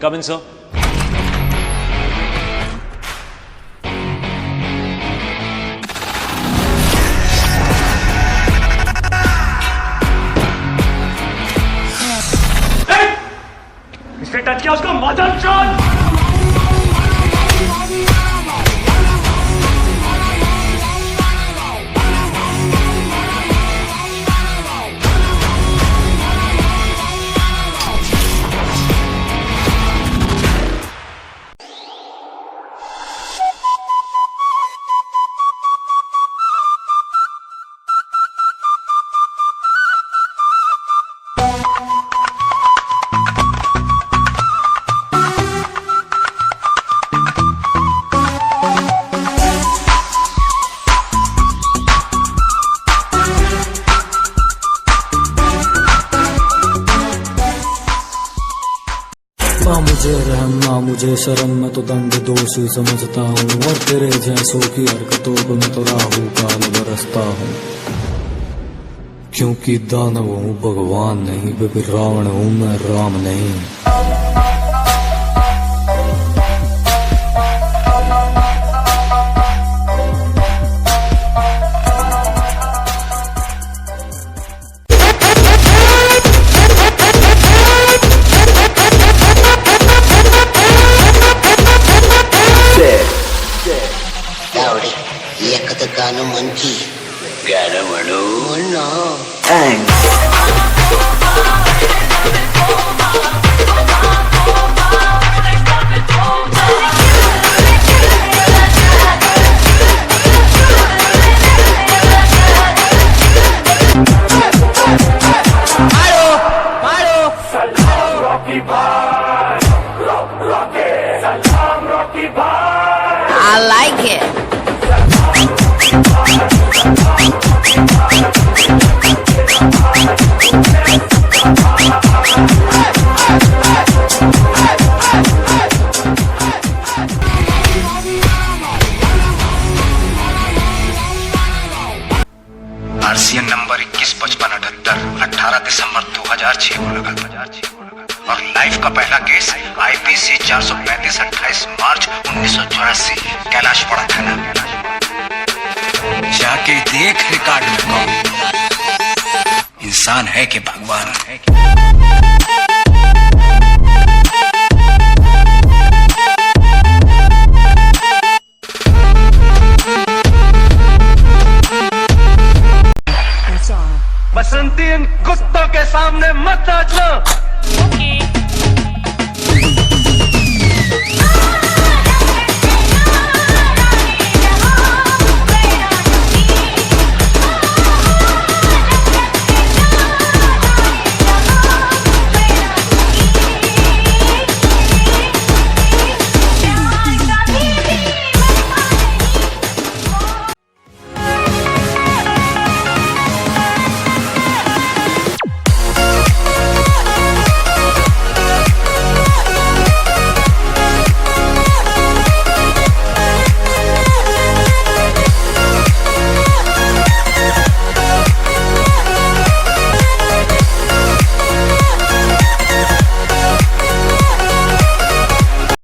Come in, sir. इसने touch किया उसको मदर चोद। मुझे रहम ना मुझे शर्म, मैं तो दंड दोषी समझता हूँ और तेरे जैसों की हरकतों को मैं तो राहु काल बरसता हूँ। क्योंकि दानव हूँ भगवान नहीं, बेबी रावण हूँ मैं राम नहीं। Rowdy, lekkata gaanu manchi. Gaanu manu. Manna. Salam Rocky Bhai. Rocky. Salam Rocky Bhai. I like it. RCN number 215578 18 दिसंबर 2006 को लगा और लाइफ का पहला केस आईपीसी 435 28 मार्च 1984 कैलाशपुरा थाना। जाके देख रिकॉर्ड में कौन इंसान है कि भगवान है। बसंती इन कुत्तों के सामने मत नाचना।